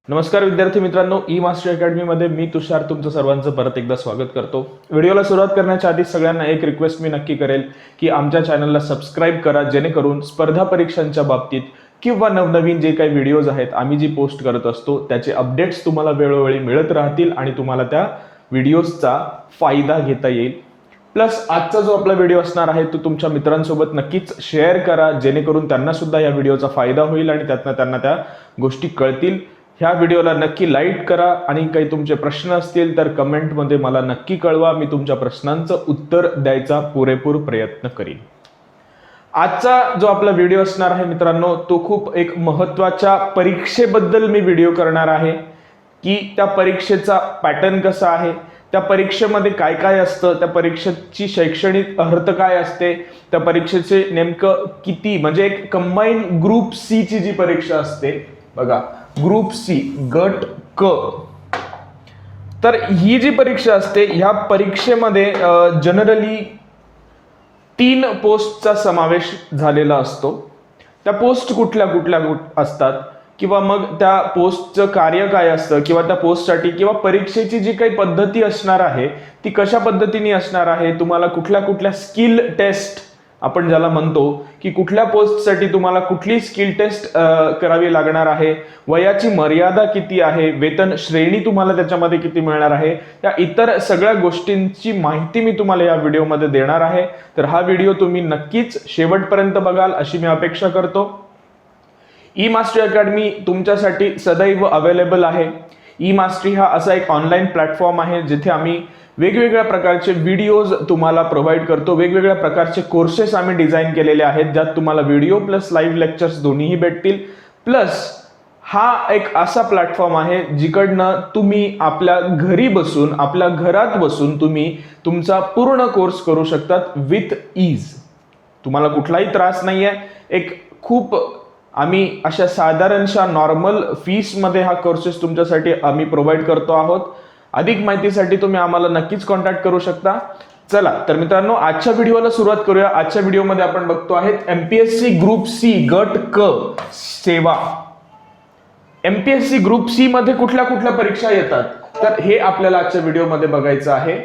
नमस्कार विद्यार्थी मित्रांनो, ई मास्टर अकॅडमीमध्ये मी तुषार तुमचं सर्वांचं परत एकदा स्वागत करतो। व्हिडिओला सुरुवात करण्याच्या आधी सगळ्यांना एक रिक्वेस्ट मी नक्की करेल की आमच्या चॅनलला सबस्क्राइब करा, जेणेकरून स्पर्धा परीक्षांच्या बाबतीत किंवा नवनवीन जे काही व्हिडिओज आहेत आम्ही जी पोस्ट करत असतो त्याचे अपडेट्स तुम्हाला वेळोवेळी मिळत राहतील आणि तुम्हाला त्या व्हिडिओजचा फायदा घेता येईल। प्लस आजचा जो आपला व्हिडिओ असणार आहे तो तुमच्या मित्रांसोबत नक्कीच शेअर करा, जेणेकरून त्यांना सुद्धा या व्हिडिओचा फायदा होईल आणि त्यातनं त्यांना त्या गोष्टी कळतील। ह्या व्हिडिओला नक्की लाईक करा आणि काही तुमचे प्रश्न असतील तर कमेंटमध्ये मला नक्की कळवा, मी तुमच्या प्रश्नांचं उत्तर द्यायचा पुरेपूर प्रयत्न करीन। आजचा जो आपला व्हिडिओ असणार आहे मित्रांनो तो खूप एक महत्त्वाच्या परीक्षेबद्दल मी व्हिडिओ करणार आहे की त्या परीक्षेचा पॅटर्न कसा आहे, त्या परीक्षेमध्ये काय काय असतं, त्या परीक्षेची शैक्षणिक अर्हता काय असते, त्या परीक्षेचे नेमकं किती म्हणजे एक कंबाईन ग्रुप सी ची जी परीक्षा असते बघा, ग्रुप सी गट क, तर ही जी परीक्षा असते ह्या परीक्षेमध्ये जनरली 3 पोस्टचा समावेश झालेला असतो। त्या पोस्ट कुठल्या कुठल्या असतात किंवा मग त्या पोस्टचं कार्य काय असतं किंवा त्या पोस्टसाठी किंवा परीक्षेची जी काही पद्धती असणार आहे ती कशा पद्धतीने असणार आहे, तुम्हाला कुठल्या कुठल्या स्किल टेस्ट आपण ज्याला म्हणतो की कुठल्या पोस्टसाठी तुम्हाला कुठली स्किल टेस्ट करावी लागणार आहे, वयाची मर्यादा किती आहे, वेतन श्रेणी तुम्हाला त्याच्यामध्ये किती मिळणार आहे, या इतर सगळ्या गोष्टींची माहिती मी तुम्हाला या व्हिडिओमध्ये देणार आहे। तर हा व्हिडिओ तुम्ही नक्कीच शेवटपर्यंत बघाल अशी मी अपेक्षा करतो। ई मास्टरी अकॅडमी तुमच्यासाठी सदैव अवेलेबल आहे। ई मास्टरी हा असा एक ऑनलाईन प्लॅटफॉर्म आहे जिथे आम्ही वेगवेगळ्या प्रकारचे व्हिडिओज तुम्हाला प्रोव्हाइड करतो, वेगवेगळ्या प्रकारचे कोर्सेस आम्ही डिझाईन केलेले आहेत ज्यात तुम्हाला व्हिडिओ प्लस लाईव्ह लेक्चर्स दोन्हीही भेटतील। प्लस हा एक असा प्लॅटफॉर्म आहे जिकडनं तुम्ही आपल्या घरी बसून, आपल्या घरात बसून तुम्ही तुमचा पूर्ण कोर्स करू शकतात विथ ईज। तुम्हाला कुठलाही त्रास नाहीये। एक खूप आम्ही अशा साधारणशा नॉर्मल फीस मध्ये हा कोर्सेस तुमच्यासाठी आम्ही प्रोव्हाइड करतो आहोत। अधिक माहितीसाठी तुम्ही आम्हाला नक्कीच कॉन्टॅक्ट करू शकता। चला तर मित्रांनो आजच्या व्हिडिओला सुरुवात करूया। आजच्या व्हिडिओमध्ये आपण बघतो आहे एमपीएससी ग्रुप सी गट क सेवा। एमपीएससी ग्रुप सी मध्ये कुठल्या कुठल्या परीक्षा येतात तर हे आपल्याला आजच्या व्हिडिओमध्ये बघायचं आहे।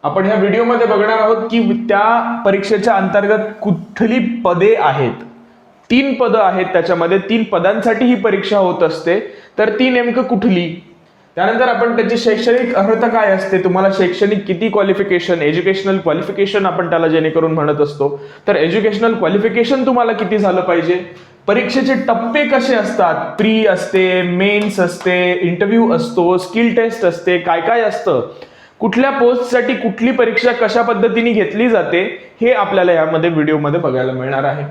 आपण ह्या व्हिडिओमध्ये बघणार आहोत की त्या परीक्षेच्या अंतर्गत कुठली पदे आहेत। 3 पदं आहेत, त्याच्यामध्ये 3 पदांसाठी ही परीक्षा होत असते, तर ती नेमकं कुठली, त्यानंतर आपण त्याची शैक्षणिक अर्हता काय असते, तुम्हाला शैक्षणिक किती क्वालिफिकेशन, एज्युकेशनल क्वालिफिकेशन आपण त्याला जेणेकरून म्हणत असतो, तर एज्युकेशनल क्वालिफिकेशन तुम्हाला किती झालं पाहिजे, परीक्षेचे टप्पे कसे असतात, प्री असते, मेन्स असते, इंटरव्ह्यू असतो, स्किल टेस्ट असते, काय काय असतं, कुठल्या पोस्टसाठी कुठली परीक्षा कशा पद्धतीने घेतली जाते हे आपल्याला यामध्ये व्हिडिओमध्ये बघायला मिळणार आहे।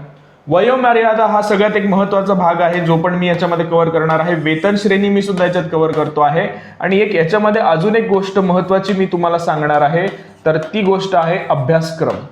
वयोमर्यादा हा सगळ्यात एक महत्त्वाचा भाग आहे जो पण मी याच्यामध्ये कव्हर करणार आहे। वेतन श्रेणी मी सुद्धा याच्यात कव्हर करतो आहे आणि एक याच्यामध्ये अजून एक गोष्ट महत्त्वाची मी तुम्हाला सांगणार आहे, तर ती गोष्ट आहे अभ्यासक्रम।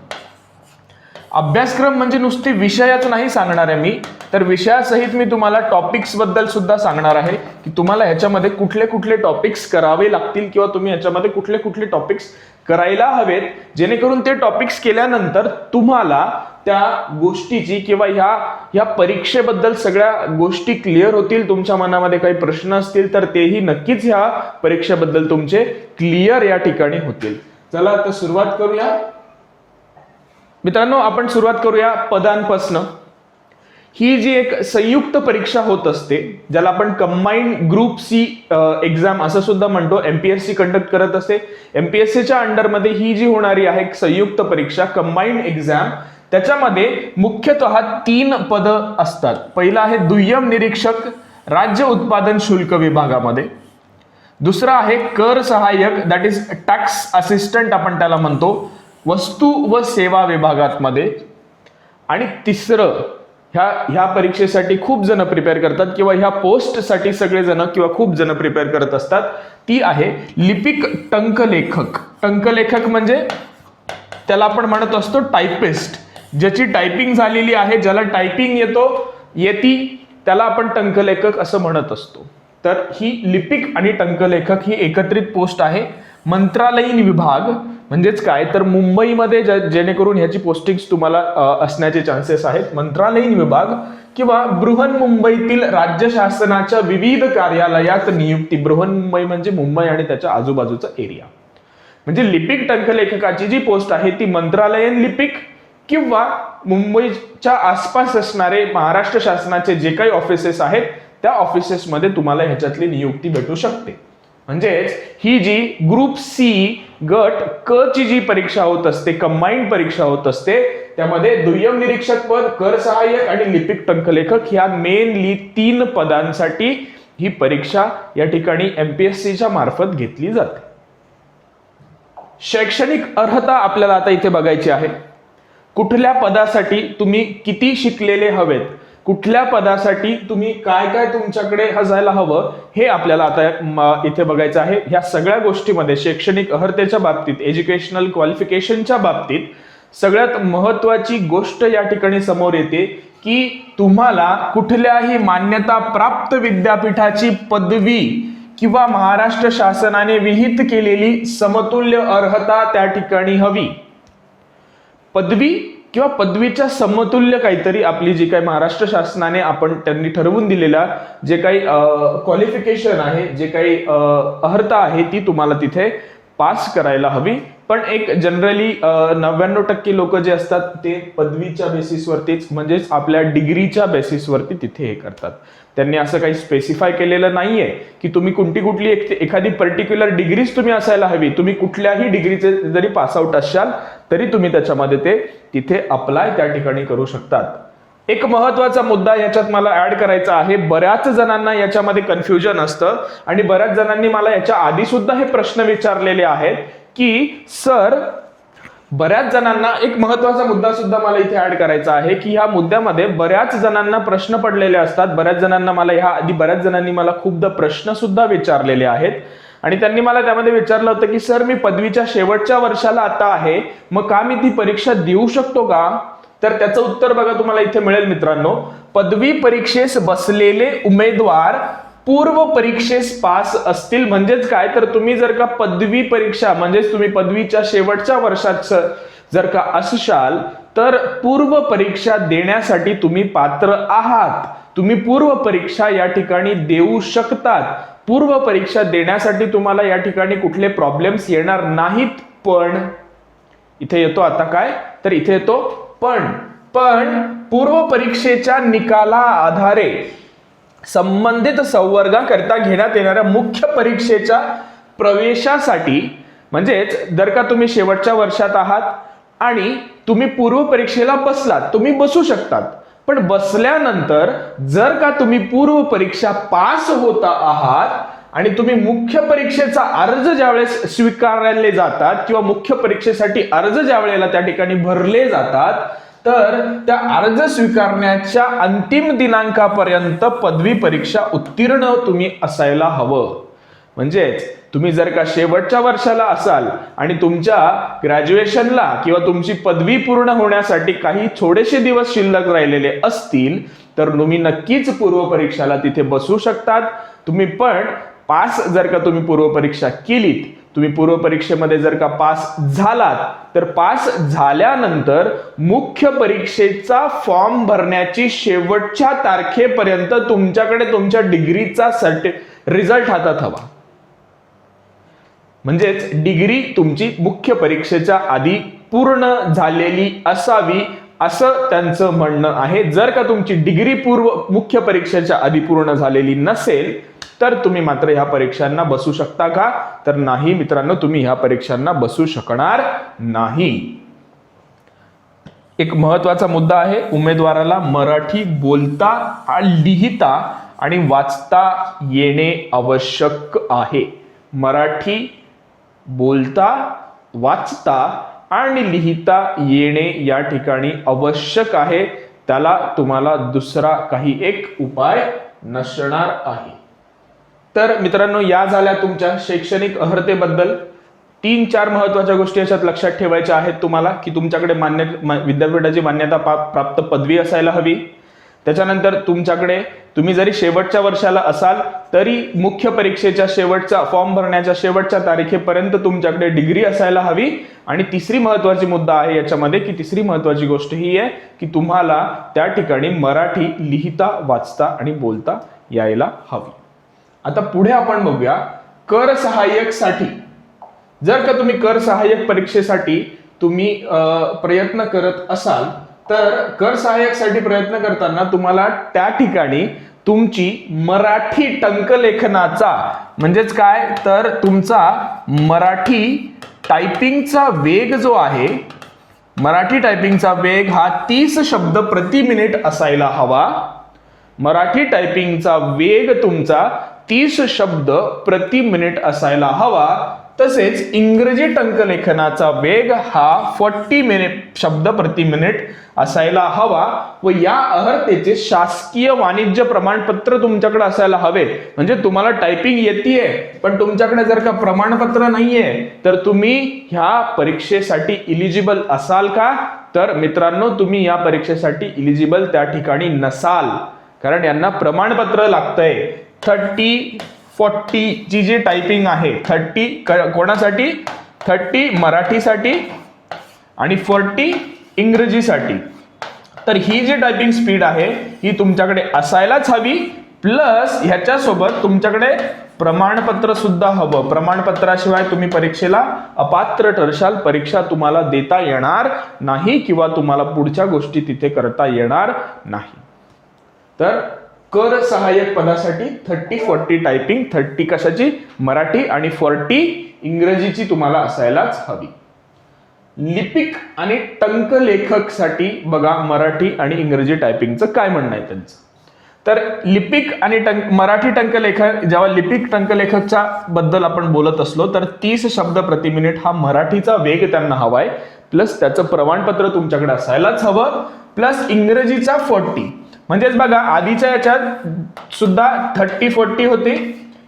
अभ्यासक्रम म्हणजे नुसती विषयाच नाही सांगणार आहे मी, तर विषयासहित मी तुम्हाला टॉपिक्स बद्दल सुद्धा सांगणार आहे की तुम्हाला ह्याच्यामध्ये कुठले कुठले टॉपिक्स करावे लागतील किंवा तुम्ही ह्याच्यामध्ये कुठले कुठले टॉपिक्स करायला हवेत, जेणेकरून ते टॉपिक्स केल्यानंतर तुम्हाला त्या गोष्टीची किंवा ह्या परीक्षेबद्दल सगळ्या गोष्टी क्लिअर होतील। तुमच्या मनामध्ये काही प्रश्न असतील तर तेही नक्कीच ह्या परीक्षेबद्दल तुमचे क्लिअर या ठिकाणी होतील। चला आता सुरुवात करूया मित्रांनो। आपण सुरुवात करूया पदांपासून। ही जी एक संयुक्त परीक्षा होत असते ज्याला आपण कंबाईंड ग्रुप सी एक्झाम असं सुद्धा म्हणतो, एमपीएससी कंडक्ट करत असते। एमपीएससीच्या अंडरमध्ये ही जी होणारी आहे संयुक्त परीक्षा कंबाईंड एक्झाम, त्याच्यामध्ये मुख्यतः 3 पदं असतात। पहिलं आहे दुय्यम निरीक्षक राज्य उत्पादन शुल्क विभागामध्ये, दुसरा आहे कर सहाय्यक दॅट इज टॅक्स असिस्टंट आपण त्याला म्हणतो वस्तू व सेवा विभागात मध्ये, आणि तिसरं ह्या परीक्षेसाठी खूप जण प्रिपेअर करतात किंवा ह्या पोस्टसाठी सगळेजण किंवा खूप जण प्रिपेअर करत असतात, ती आहे लिपिक टंकलेखक। टंकलेखक म्हणजे त्याला आपण म्हणत असतो टायपिस्ट, ज्याची टायपिंग झालेली आहे, ज्याला टायपिंग येती त्याला आपण टंकलेखक असं म्हणत असतो। तर ही लिपिक आणि टंकलेखक ही एकत्रित पोस्ट आहे। मंत्रालयीन विभाग म्हणजेच काय तर मुंबईमध्ये जेणेकरून ह्याची पोस्टिंग्स तुम्हाला असण्याचे चान्सेस आहेत. मंत्रालयीन विभाग किंवा बृहन्मुंबईतील राज्य शासनाच्या विविध कार्यालयात नियुक्ती. बृहन्मुंबई म्हणजे मुंबई आणि त्याच्या आजूबाजूचा एरिया. म्हणजे लिपिक टंकलेखकाची जी पोस्ट आहे ती मंत्रालयीन लिपिक किंवा मुंबईच्या आसपास असणारे महाराष्ट्र शासनाचे जे काही ऑफिसेस आहेत त्या ऑफिसेसमध्ये तुम्हाला ह्याच्यातली नियुक्ती भेटू शकते. म्हणजेच ही जी ग्रुप सी गट क ची जी परीक्षा होत असते, कंबाईंड परीक्षा होत असते, त्यामध्ये दुय्यम निरीक्षक पद, कर सहाय्यक आणि लिपिक टंकलेखक ह्या मेनली 3 पदांसाठी ही परीक्षा या ठिकाणी एमपीएससीच्या मार्फत घेतली जाते. शैक्षणिक अर्हता आपल्याला आता इथे बघायची आहे. कुठल्या पदासाठी तुम्ही किती शिकलेले हवेत, कुठल्या पदासाठी तुम्ही काय काय तुमच्याकडे असायला हवं हे आपल्याला आता इथे बघायचं आहे. ह्या सगळ्या गोष्टीमध्ये शैक्षणिक अर्हतेच्या बाबतीत, एज्युकेशनल क्वालिफिकेशनच्या बाबतीत सगळ्यात महत्वाची गोष्ट या ठिकाणी समोर येते की तुम्हाला कुठल्याही मान्यता प्राप्त विद्यापीठाची पदवी किंवा महाराष्ट्र शासनाने विहित केलेली समतुल्य अर्हता त्या ठिकाणी हवी. पदवी किंवा पदवीच्या समतुल्य काहीतरी आपली जी काही महाराष्ट्र शासनाने त्यांनी ठरवून दिलेला जे काही क्वालिफिकेशन आहे, जे काही अर्हता आहे ती तुम्हाला तिथे पास करायला हवी. पण एक जनरली 99% लोक जे असतात ते पदवीच्या बेसिसवरतीच म्हणजेच आपल्या डिग्रीच्या बेसिसवरती तिथे हे करतात. त्यांनी असं काही स्पेसिफाय केलेलं नाहीये की तुम्ही कुठली एखादी पर्टिक्युलर डिग्रीच तुम्ही असायला हवी. तुम्ही कुठल्याही डिग्रीचे जरी पासआउट असाल तरी तुम्ही त्याच्यामध्ये ते तिथे अप्लाय त्या ठिकाणी करू शकतात. एक महत्वाचा मुद्दा याच्यात मला ऍड करायचा आहे. बऱ्याच जणांना याच्यामध्ये कन्फ्युजन असतं आणि बऱ्याच जणांनी मला याच्या आधी सुद्धा हे प्रश्न विचारलेले आहेत की सर, बऱ्याच जणांना एक महत्वाचा मुद्दा सुद्धा मला इथे ऍड करायचा आहे की ह्या मुद्द्यामध्ये बऱ्याच जणांना प्रश्न पडलेले असतात. बऱ्याच जणांनी मला खूपदा प्रश्न सुद्धा विचारलेले आहेत आणि त्यांनी मला त्यामध्ये विचारलं होतं की सर, मी पदवीच्या शेवटच्या वर्षाला आता आहे, मग का मी ती परीक्षा देऊ शकतो का? तर त्याचं उत्तर बघा तुम्हाला इथे मिळेल मित्रांनो. पदवी परीक्षेस बसलेले उमेदवार पूर्व परीक्षेस पास असतील. म्हणजेच काय तर तुम्ही जर का पदवी परीक्षा म्हणजेच तुम्ही पदवीच्या शेवटच्या वर्षात जर का असाल तर पूर्व परीक्षा देण्यासाठी तुम्ही पात्र आहात. तुम्ही पूर्व परीक्षा या ठिकाणी देऊ शकतात. पूर्व परीक्षा देण्यासाठी तुम्हाला या ठिकाणी कुठले प्रॉब्लेम्स येणार नाहीत. पण इथे येतो आता काय तर इथे येतो पण पूर्व परीक्षेच्या निकाला आधारे संबंधित संवर्गाकरिता घेण्यात येणाऱ्या मुख्य परीक्षेच्या प्रवेशासाठी म्हणजेच जर का तुम्ही शेवटच्या वर्षात आहात आणि तुम्ही पूर्व परीक्षेला बसलात, तुम्ही बसू शकतात. पण बसल्यानंतर जर का तुम्ही पूर्व परीक्षा पास होता आहात आणि तुम्ही मुख्य परीक्षेचा अर्ज ज्यावेळेस स्वीकारले जातात किंवा मुख्य परीक्षेसाठी अर्ज ज्या वेळेला त्या ठिकाणी भरले जातात तर त्या अर्ज स्वीकारण्याच्या अंतिम दिनांकापर्यंत पदवी परीक्षा उत्तीर्ण तुम्ही असायला हवं. म्हणजेच तुम्ही जर का शेवटच्या वर्षाला असाल आणि तुमच्या ग्रॅज्युएशनला किंवा तुमची पदवी पूर्ण होण्यासाठी काही थोडेसे दिवस शिल्लक राहिलेले असतील तर तुम्ही नक्कीच पूर्व परीक्षाला तिथे बसू शकतात. तुम्ही पण पास जर का तुम्ही पूर्व परीक्षा केलीत, तुम्ही पूर्व परीक्षेमध्ये जर का पास झालात तर पास झाल्यानंतर मुख्य परीक्षेचा फॉर्म भरण्याची शेवटच्या तारखेपर्यंत तुमच्याकडे तुमच्या डिग्रीचा रिझल्ट हातात हवा. म्हणजेच डिग्री तुमची मुख्य परीक्षेच्या आधी पूर्ण झालेली असावी असं त्यांचं म्हणणं आहे. जर का तुमची डिग्री मुख्य परीक्षेच्या आधी पूर्ण झालेली नसेल तर तुम्ही मात्र ह्या परीक्षांना बसू शकता का? तर नाही मित्रांनो, तुम्ही ह्या परीक्षांना बसू शकणार नाही. एक महत्वाचा मुद्दा आहे, उमेदवाराला मराठी बोलता, लिहिता आणि वाचता येणे आवश्यक आहे. मराठी बोलता, वाचता आणि लिहिता येणे या ठिकाणी आवश्यक आहे. त्याला तुम्हाला दुसरा काही एक उपाय नसणार आहे. तर मित्रांनो, या झाल्या तुमच्या शैक्षणिक अर्हतेबद्दल 3-4 महत्वाच्या गोष्टी याच्यात लक्षात ठेवायच्या आहेत तुम्हाला की तुमच्याकडे विद्यापीठाची मान्यता प्राप्त पदवी असायला हवी. त्याच्यानंतर तुम्ही जरी शेवटच्या वर्षाला असाल तरी मुख्य परीक्षेच्या शेवटचा फॉर्म भरण्याच्या शेवटच्या तारखेपर्यंत तुमच्याकडे डिग्री असायला हवी आणि तिसरी महत्वाची मुद्दा आहे याच्यामध्ये की तिसरी महत्वाची गोष्ट ही आहे की तुम्हाला त्या ठिकाणी मराठी लिहिता वाचता आणि बोलता यायला हवी. आता पुढे आपण बघूया कर सहाय्यक साठी. जर का तुम्ही कर सहाय्यक परीक्षेसाठी तुम्ही प्रयत्न करत असाल तर कर सहाय्यक साठी प्रयत्न करताना तुम्हाला त्या ठिकाणी तुमची मराठी टंकलेखनाचा म्हणजेच काय तर तुमचा मराठी टायपिंगचा वेग जो आहे, मराठी टायपिंगचा वेग हा 30 शब्द प्रति मिनिट असायला हवा. मराठी टायपिंगचा वेग तुमचा 30 शब्द प्रति मिनिट असायला हवा. तसेच इंग्रजी टंकलेखनाचा वेग हा 40 शब्द प्रति मिनिट असायला हवा व या अर्हतेचे शासकीय वाणिज्य प्रमाणपत्र तुमच्याकडे असायला हवे. म्हणजे तुम्हाला टायपिंग येतेय पण तुमच्याकडे जर का प्रमाणपत्र नाहीये तर तुम्ही ह्या परीक्षेसाठी इलिजिबल असाल का? तर मित्रांनो तुम्ही या परीक्षेसाठी इलिजिबल त्या ठिकाणी नसाल, कारण यांना प्रमाणपत्र लागतंय. 30-40 ची जी टायपिंग आहे, 30 कोणासाठी? 30 मराठीसाठी आणि 40 इंग्रजीसाठी. तर ही जी टायपिंग स्पीड आहे ही तुमच्याकडे असायलाच हवी. प्लस ह्याच्यासोबत तुमच्याकडे प्रमाणपत्र सुद्धा हवं. प्रमाणपत्राशिवाय तुम्ही परीक्षेला अपात्र ठरशाल, परीक्षा तुम्हाला देता येणार नाही किंवा तुम्हाला पुढच्या गोष्टी तिथे करता येणार नाही. तर कर सहाय्यक पदासाठी 30-40 टायपिंग, 30 कशाची? मराठी आणि 40 इंग्रजीची तुम्हाला असायलाच हवी. लिपिक आणि टंकलेखक साठी बघा मराठी आणि इंग्रजी टायपिंगचं काय म्हणणं आहे त्यांचं. तर लिपिक आणि मराठी टंकलेखक, जेव्हा लिपिक टंकलेखकच्या बद्दल आपण बोलत असलो तर 30 शब्द प्रति मिनिट हा मराठीचा वेग त्यांना हवाय. प्लस त्याचं प्रमाणपत्र तुमच्याकडे असायलाच हवं. प्लस इंग्रजीचा 40. म्हणजेच बघा आधीच्या याच्यात सुद्धा 30-40 होते,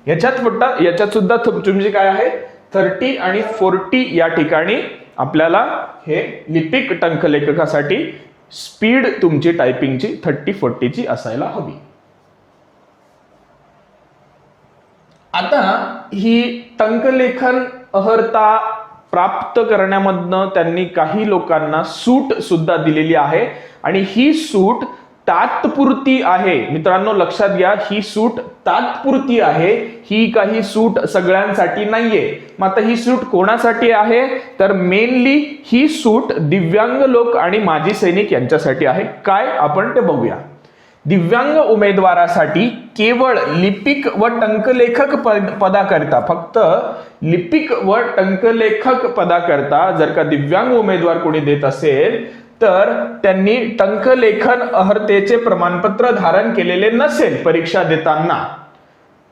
याच्यात सुद्धा तुमची काय आहे 30 आणि 40 या ठिकाणी आपल्याला हे लिपिक टंकलेखकासाठी स्पीड तुमची टायपिंगची 30-40 ची असायला हवी. आता ही टंकलेखन अर्हता प्राप्त करण्यामधनं त्यांनी काही लोकांना सूट सुद्धा दिलेली आहे आणि ही सूट तात्पुरती आहे. मित्रांनो लक्षात घ्या, ही सूट तात्पुरती आहे, ही काही सूट सगळ्यांसाठी नाहीये. मग आता ही सूट कोणासाठी आहे? तर मेनली ही सूट दिव्यांग लोक आणि माजी सैनिक यांच्यासाठी आहे. काय आपण ते बघूया. दिव्यांग उमेदवारासाठी केवळ लिपिक व टंकलेखक पदाकरता, फक्त लिपिक व टंकलेखक पदाकरता जर का दिव्यांग उमेदवार कोणी देत असेल तर त्यांनी टंकलेखन अर्हतेचे प्रमाणपत्र धारण केलेले नसेल. परीक्षा देताना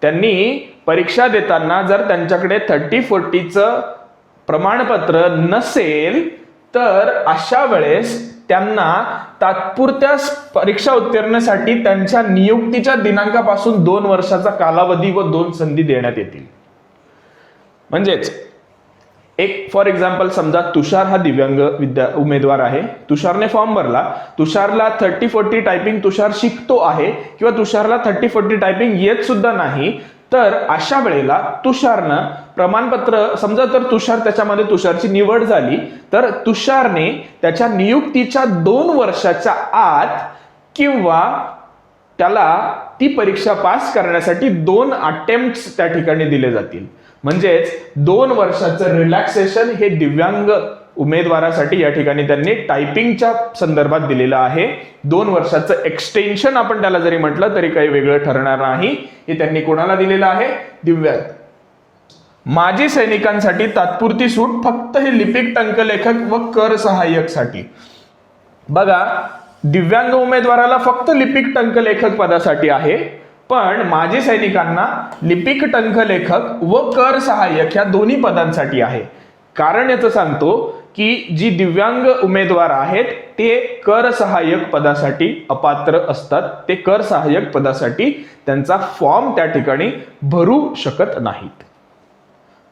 त्यांनी परीक्षा देताना जर त्यांच्याकडे 30-40चं प्रमाणपत्र नसेल तर अशा वेळेस त्यांना तात्पुरत्या परीक्षा उत्तीर्णसाठी त्यांच्या नियुक्तीच्या दिनांकापासून 2 वर्षाचा कालावधी व 2 संधी देण्यात येतील. म्हणजेच एक फॉर एक्झाम्पल समजा तुषार हा दिव्यांग उमेदवार आहे, तुषारने फॉर्म भरला, तुषारला 30-40 टायपिंग तुषार शिकतो आहे किंवा तुषारला 30-40 टायपिंग येत सुद्धा नाही, तर अशा वेळेला तुषारनं प्रमाणपत्र समजा तर त्याच्यामध्ये तुषारची निवड झाली तर तुषारने त्याच्या नियुक्तीच्या 2 वर्षाच्या आत किंवा त्याला ती परीक्षा पास करण्यासाठी 2 अटेम्प्ट्स त्या ठिकाणी दिले जातील. म्हणजेच 2 वर्षाचं रिलॅक्सेशन हे दिव्यांग उमेदवारासाठी या ठिकाणी त्यांनी टायपिंगच्या संदर्भात दिलेलं आहे. 2 वर्षाचं एक्सटेन्शन आपण त्याला जरी म्हटलं तरी काही वेगळं ठरणार नाही. हे त्यांनी कोणाला दिलेलं आहे? दिव्यांग. माजी सैनिकांसाठी तात्पुरती सूट फक्त हे लिपिक टंकलेखक व कर सहाय्यक साठी. बघा दिव्यांग उमेदवाराला फक्त लिपिक टंकलेखक पदासाठी आहे, पण माजी सैनिकांना लिपिक टंकलेखक व कर सहाय्यक या दोन्ही पदांसाठी आहे. कारण याचं सांगतो की जी दिव्यांग उमेदवार आहेत ते कर सहाय्यक पदासाठी अपात्र असतात. ते कर सहाय्यक पदासाठी त्यांचा फॉर्म त्या ठिकाणी भरू शकत नाहीत.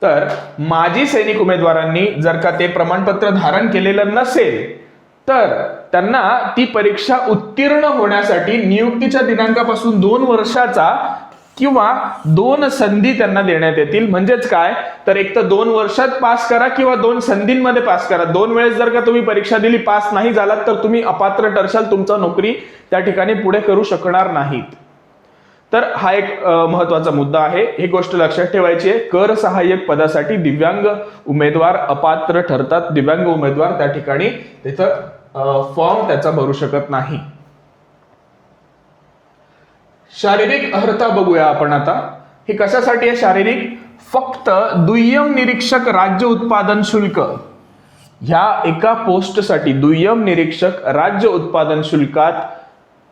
तर माजी सैनिक उमेदवारांनी जर का ते प्रमाणपत्र धारण केलेलं नसेल तर त्यांना ती परीक्षा उत्तीर्ण होण्यासाठी नियुक्तीच्या दिनांकापासून 2 वर्षाचा किंवा 2 संधी त्यांना देण्यात येतील. म्हणजेच काय, तर एक तर 2 वर्षात पास करा किंवा 2 संधींमध्ये पास करा. 2 वेळेस जर का तुम्ही परीक्षा दिली, पास नाही झालात तर तुम्ही अपात्र ठरशाल, तुमचा नोकरी त्या ठिकाणी पुढे करू शकणार नाहीत. तर हा एक महत्वाचा मुद्दा आहे, ही गोष्ट लक्षात ठेवायची आहे. कर सहाय्यक पदासाठी दिव्यांग उमेदवार अपात्र ठरतात. दिव्यांग उमेदवार त्या ठिकाणी त्याचा फॉर्म त्याचा भरू शकत नाही. शारीरिक अर्हता बघूया आपण आता. हे कशासाठी आहे शारीरिक? फक्त दुय्यम निरीक्षक राज्य उत्पादन शुल्क ह्या एका पोस्टसाठी, दुय्यम निरीक्षक राज्य उत्पादन शुल्कात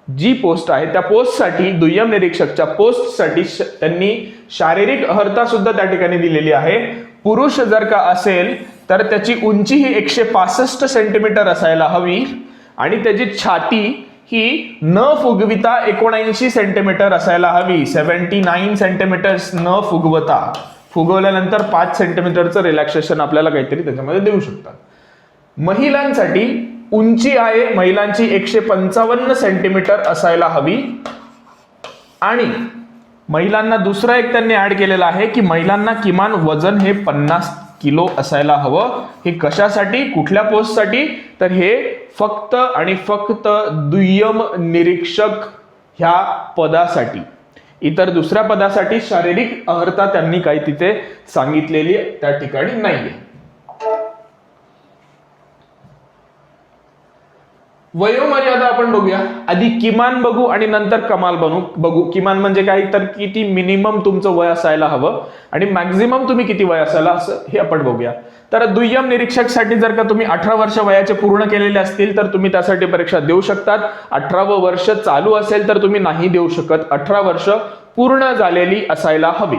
जी पोस्ट आहे त्या पोस्टसाठी, दुय्यम निरीक्षकच्या पोस्टसाठी त्यांनी शारीरिक अर्हता सुद्धा त्या ठिकाणी दिलेली आहे. पुरुष जर का असेल तर त्याची उंची ही 165 सेंटीमीटर असायला हवी आणि त्याची छाती ही न फुगविता 79 सेंटीमीटर असायला हवी. 79 सेंटीमीटर न फुगवता. फुगवल्यानंतर 5 सेंटीमीटरचं रिलॅक्सेशन आपल्याला काहीतरी त्याच्यामध्ये देऊ शकतात. महिलांसाठी उंची आहे महिलांची 155 सेंटीमीटर असायला हवी आणि महिलांना दुसरा एक त्यांनी ऍड केलेला आहे की महिलांना किमान वजन हे 50 किलो असायला हवं. हे कशासाठी, कुठल्या पोस्टसाठी? तर हे फक्त आणि फक्त दुय्यम निरीक्षक ह्या पदासाठी. इतर दुसऱ्या पदासाठी शारीरिक अर्हता त्यांनी काही तिथे सांगितलेली त्या ठिकाणी नाहीये. वयोमर्यादा आपण बघूया. आधी किमान बघू आणि नंतर कमाल बघू. किमान म्हणजे काय, तर किती मिनिमम तुमचं वय असायला हवं आणि मॅक्झिमम तुम्ही किती वय असायला असं हे आपण बघूया. तर दुय्यम निरीक्षकसाठी जर का तुम्ही 18 वर्ष वयाचे पूर्ण केलेले असतील तर तुम्ही त्यासाठी परीक्षा देऊ शकतात. 18वं वर्ष चालू असेल तर तुम्ही नाही देऊ शकत. 18 वर्ष पूर्ण झालेली असायला हवी.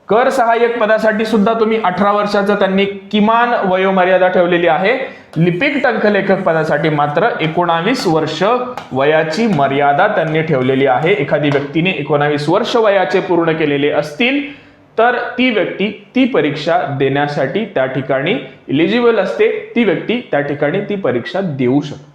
कर सहाय्यक पदासाठी सुद्धा तुम्ही 18 वर्षाचा त्यांनी किमान वयोमर्यादा ठेवलेली आहे. लिपिक टंकलेखक पदासाठी मात्र 19 वर्ष वयाची मर्यादा त्यांनी ठेवलेली आहे. एखादी व्यक्तीने 19 वर्ष वयाचे पूर्ण केलेले असतील तर ती व्यक्ती ती परीक्षा देण्यासाठी त्या ठिकाणी इलिजिबल असते. ती व्यक्ती त्या ठिकाणी ती परीक्षा देऊ शकते.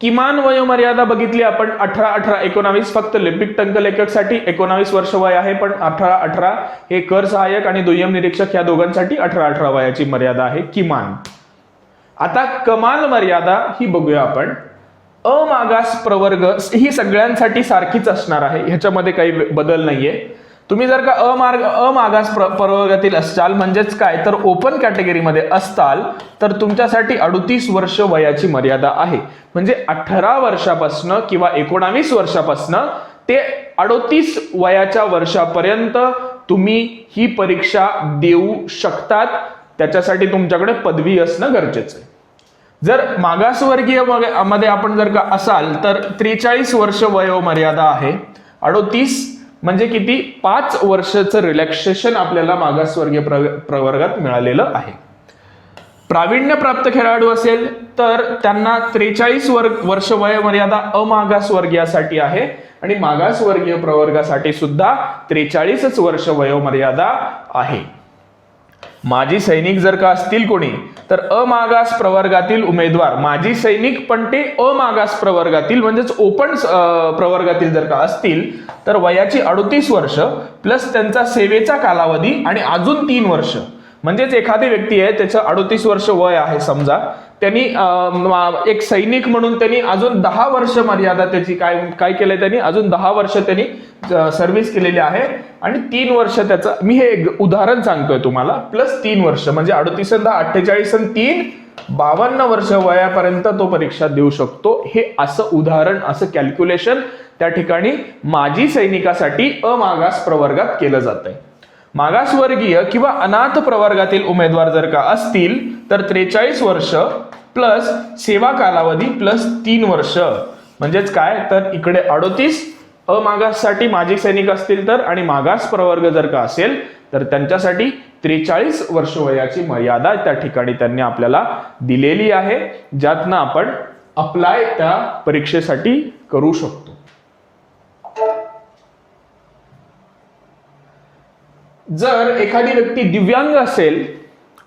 किमान वयोमर्यादा बघितली आपण 18-19 फक्त लिपिक टंकलेखकसाठी 19 वर्ष वय आहे, पण 18 हे कर सहाय्यक आणि दुय्यम निरीक्षक या दोघांसाठी 18 वयाची मर्यादा आहे किमान. आता कमाल मर्यादा ही बघूया आपण. अमागास प्रवर्ग ही सगळ्यांसाठी सारखीच असणार आहे, ह्याच्यामध्ये काही बदल नाहीये. तुम्ही जर का अमागास प्रवर्गातील असाल म्हणजेच काय तर ओपन कॅटेगरीमध्ये असताल तर तुमच्यासाठी 38 वर्ष वयाची मर्यादा आहे. म्हणजे 18 वर्षापासून किंवा 19 वर्षापासून ते 38 वयाच्या वर्षापर्यंत तुम्ही ही परीक्षा देऊ शकतात. त्याच्यासाठी तुमच्याकडे पदवी असणं गरजेचं आहे. जर मागासवर्गीय मध्ये आपण जर का असाल तर 43 वर्ष वयोमर्यादा आहे. 38 म्हणजे किती, 5 वर्षाचं रिलॅक्सेशन आपल्याला मागासवर्गीय प्रवर्गात मिळालेलं आहे. प्रावीण्य प्राप्त खेळाडू असेल तर त्यांना 43 वर्ष वयोमर्यादा अमागासवर्गीयासाठी आहे आणि मागासवर्गीय प्रवर्गासाठी सुद्धा 43 वर्ष वयोमर्यादा आहे. माजी सैनिक जर का असतील कोणी तर अमागास प्रवर्गातील उमेदवार, माजी सैनिक पण ते अमागास प्रवर्गातील म्हणजेच ओपन प्रवर्गातील जर का असतील तर वयाची 38 वर्ष प्लस त्यांचा सेवेचा कालावधी आणि अजून 3 वर्ष. म्हणजेच एखादी व्यक्ती आहे त्याचं 38 वर्ष वय आहे समजा, त्यांनी एक सैनिक म्हणून त्यांनी अजून 10 वर्ष मर्यादा त्याची काय केलंय, त्यांनी अजून 10 वर्ष त्यांनी सर्व्हिस केलेली आहे आणि 3 वर्ष त्याचं, मी हे उदाहरण सांगतोय तुम्हाला, प्लस 3 वर्ष म्हणजे 38 10 48 आणि 3 52 वर्ष वयापर्यंत तो परीक्षा देऊ शकतो. हे असं उदाहरण, असं कॅल्क्युलेशन त्या ठिकाणी माजी सैनिकासाठी अमागास प्रवर्गात केलं जात आहे. मागासवर्गीय किंवा अनाथ प्रवर्गातील उमेदवार जर का असतील तर 43 वर्ष प्लस सेवा कालावधी प्लस 3 वर्ष म्हणजेच काय तर इकडे 38 अमागाससाठी माजी सैनिक असतील तर, आणि मागास प्रवर्ग जर का असेल तर त्यांच्यासाठी 43 वर्ष वयाची मर्यादा त्या ठिकाणी त्यांनी आपल्याला दिलेली आहे, ज्यातनं आपण अप्लाय त्या परीक्षेसाठी करू शकतो. जर एखादी व्यक्ती दिव्यांग असेल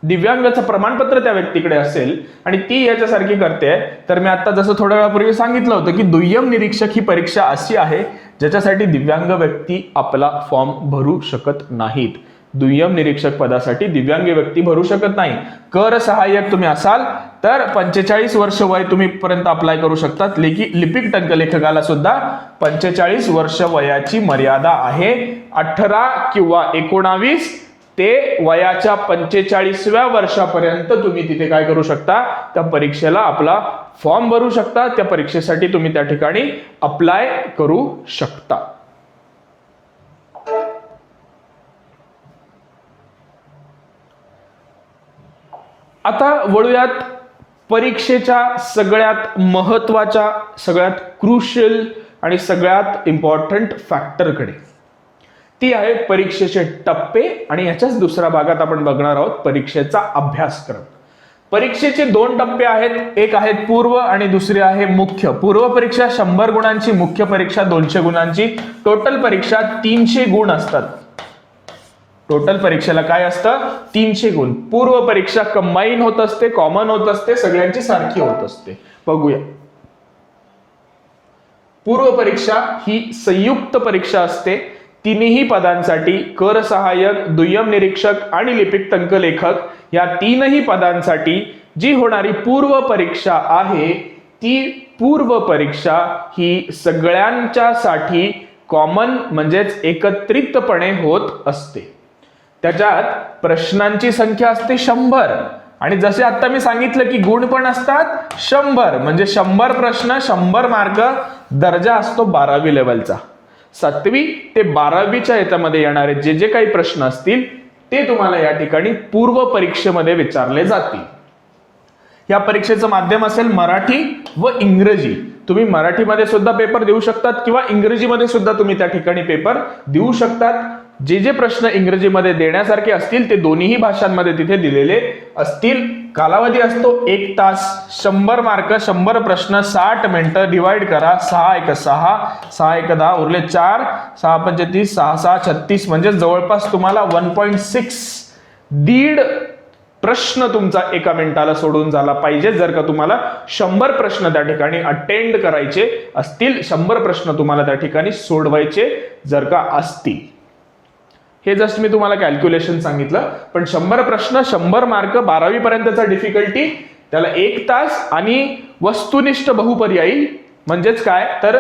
दिव्यांगाचं प्रमाणपत्र त्या व्यक्तीकडे असेल आणि ती याच्यासारखी करते, तर मी आता जसं थोड्या वेळापूर्वी सांगितलं होतं की दुय्यम निरीक्षक ही परीक्षा अशी आहे ज्याच्यासाठी दिव्यांग व्यक्ती आपला फॉर्म भरू शकत नाहीत. दुय्यम निरीक्षक पदासाठी दिव्यांग व्यक्ती भरू शकत नाही. कर सहाय्यक तुम्ही असाल तर 45 वर्ष वय तुम्ही पर्यंत अप्लाय करू शकतात. लिपिक टंकलेखकाला सुद्धा 45 वर्ष वयाची मर्यादा आहे. 18 किंवा 19 ते वयाच्या 45व्या वर्षापर्यंत तुम्ही तिथे काय करू शकता, त्या परीक्षेला आपला फॉर्म भरू शकता. त्या परीक्षेसाठी तुम्ही त्या ठिकाणी अप्लाय करू शकता. आता वळूयात परीक्षेच्या सगळ्यात महत्वाच्या, सगळ्यात क्रुशियल आणि सगळ्यात इम्पॉर्टंट फॅक्टरकडे. ती आहे परीक्षेचे टप्पे आणि याच्याच दुसऱ्या भागात आपण बघणार आहोत परीक्षेचा अभ्यासक्रम. परीक्षेचे 2 टप्पे आहेत, एक आहेत पूर्व आणि दुसरे आहे मुख्य. पूर्व परीक्षा 100 गुणांची, मुख्य परीक्षा 200 गुणांची. टोटल परीक्षा 300 गुण असतात. टोटल परीक्षेला काय असतं, 300 गुण. पूर्व परीक्षा कंबाईन होत असते, कॉमन होत असते, सगळ्यांची सारखी होत असते. बघूया. पूर्व परीक्षा ही संयुक्त परीक्षा असते. तिन्ही पदांसाठी कर सहाय्यक, दुय्यम निरीक्षक आणि लिपिक टंकलेखक या 3ही पदांसाठी जी होणारी पूर्व परीक्षा आहे, ती पूर्व परीक्षा ही सगळ्यांच्यासाठी कॉमन म्हणजेच एकत्रितपणे होत असते. त्याच्यात प्रश्नांची संख्या असते 100 आणि जसे आता मी सांगितलं की गुण पण असतात 100, म्हणजे 100 प्रश्न 100 मार्क. दर्जा असतो 12वी लेवलचा. 7वी ते 12वीच्या याच्यामध्ये येणारे जे जे काही प्रश्न असतील ते तुम्हाला या ठिकाणी पूर्व परीक्षेमध्ये विचारले जातील. या परीक्षेचं माध्यम असेल मराठी व इंग्रजी. तुम्ही मराठीमध्ये सुद्धा पेपर देऊ शकतात किंवा इंग्रजीमध्ये सुद्धा तुम्ही त्या ठिकाणी पेपर देऊ शकतात. जे जे प्रश्न इंग्रजीमध्ये देण्यासारखे असतील ते दोन्ही भाषांमध्ये तिथे दिलेले असतील. कालावधी असतो 1 तास. 100 मार्क, 100 प्रश्न, 60 मिनिटं. डिवाइड करा. 6 × 6, 6 × 10 उरले 4, 6 × 5 = 30, 6 × 6 = 36. म्हणजे जवळपास तुम्हाला 1.6 दीड प्रश्न तुमचा एका मिनिटाला सोडून झाला पाहिजे. जर का तुम्हाला 100 प्रश्न त्या ठिकाणी अटेंड करायचे असतील, 100 प्रश्न तुम्हाला त्या ठिकाणी सोडवायचे जर का असतील. हे जस्ट मी तुम्हाला कॅल्क्युलेशन सांगितलं. पण 100 प्रश्न, 100 मार्क, 12वी पर्यंतचा डिफिकल्टी, त्याला 1 तास आणि वस्तुनिष्ठ बहुपर्यायी. म्हणजेच काय तर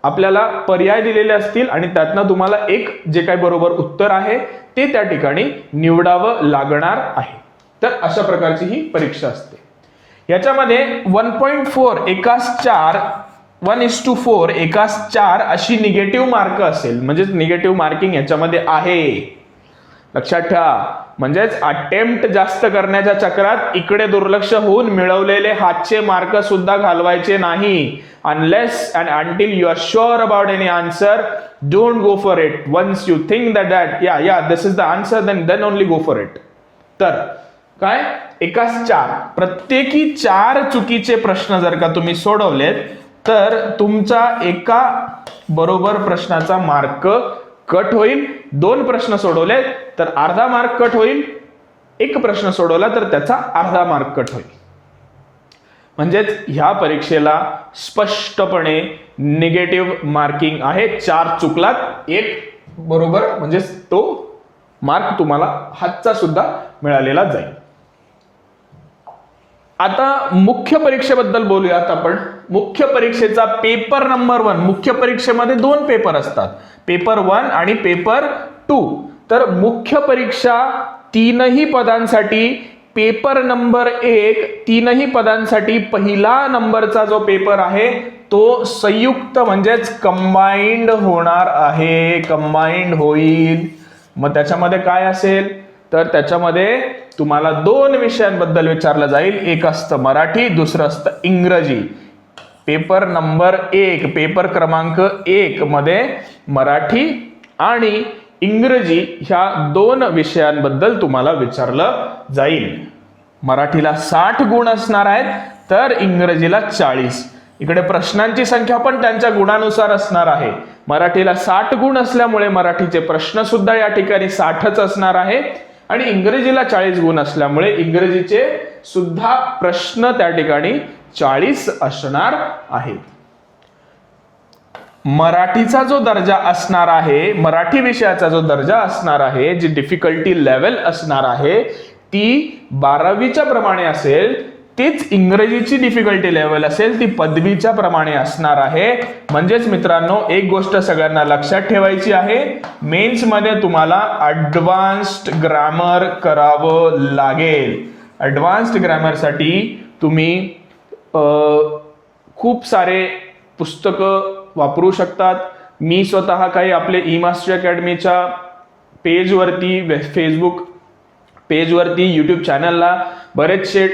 आपल्याला पर्याय दिलेले असतील आणि त्यातनं तुम्हाला एक जे काही बरोबर उत्तर आहे ते त्या ठिकाणी निवडावं लागणार आहे. तर अशा प्रकारची ही परीक्षा असते. याच्यामध्ये 1.4 एकास 4, 1:4 एकास 4 अशी निगेटिव्ह मार्क असेल. म्हणजेच निगेटिव्ह मार्किंग याच्यामध्ये आहे, लक्षात ठेवा. म्हणजेच अटेम्प्ट जास्त करण्याच्या चक्रात इकडे दुर्लक्ष होऊन मिळवलेले हातचे मार्क सुद्धा घालवायचे नाही. Unless and until you are sure about any answer, don't go for it. Once you think that yeah this is the answer, then only go for it. तर काय, एकास 4, प्रत्येकी 4 चुकीचे प्रश्न जर का तुम्ही सोडवलेत तर तुमचा एका बरोबर प्रश्नाचा मार्क कट होईल. 2 प्रश्न सोडवले तर अर्धा मार्क कट होईल. 1 प्रश्न सोडवला तर त्याचा अर्धा मार्क कट होईल. म्हणजेच ह्या परीक्षेला स्पष्टपणे निगेटिव्ह मार्किंग आहे. 4 चुकलात 1 बरोबर, म्हणजेच तो मार्क तुम्हाला हातचा सुद्धा मिळालेला जाईल. आता मुख्य परीक्षेबद्दल बोलूयात आपण. मुख्य परीक्षेचा पेपर नंबर 1, मुख्य परीक्षेमध्ये 2 पेपर असतात, पेपर 1 आणि पेपर 2. तर मुख्य परीक्षा 3ही पदांसाठी, पेपर नंबर 1 3ही पदांसाठी पहिला नंबरचा जो पेपर आहे तो संयुक्त म्हणजेच कंबाइंड होणार आहे. कंबाइंड होईल. मग त्याच्यामध्ये काय असेल तर त्याच्यामध्ये तुम्हाला 2 विषयांबद्दल विचारलं जाईल. एक असतं मराठी, दुसरं असतं इंग्रजी. पेपर नंबर 1, पेपर क्रमांक 1 मध्ये मराठी आणि इंग्रजी ह्या 2 विषयांबद्दल तुम्हाला विचारलं जाईल. मराठीला 60 गुण असणार आहेत तर इंग्रजीला 40. इकडे प्रश्नांची संख्या पण त्यांच्या गुणानुसार असणार आहे. मराठीला 60 गुण असल्यामुळे मराठीचे प्रश्न सुद्धा या ठिकाणी 60च असणार आहे आणि इंग्रजीला 40 गुण असल्यामुळे इंग्रजीचे सुद्धा प्रश्न त्या ठिकाणी 40 असणार आहेत. मराठीचा जो दर्जा असणार आहे, मराठी विषयाचा जो दर्जा असणार आहे, जी डिफिकल्टी लेवल असणार आहे ती 12वीच्या प्रमाणे असेल, तीच इंग्रजीची डिफिकल्टी लेवल असेल ती पदवीच्या प्रमाणे असणार आहे. म्हणजेच मित्रांनो एक गोष्ट सगळ्यांना लक्षात ठेवायची आहे, मेन्स मध्ये तुम्हाला ऍडव्हान्स्ड ग्रामर करावं लागेल. ऍडव्हान्स्ड ग्रामर साठी तुम्ही खूप सारे पुस्तकं वापरू शकतात. मी स्वतः काही आपले ई मास्टर अकॅडमीच्या पेजवरती, फेसबुक पेजवरती, यूट्यूब चॅनलला बरेचसे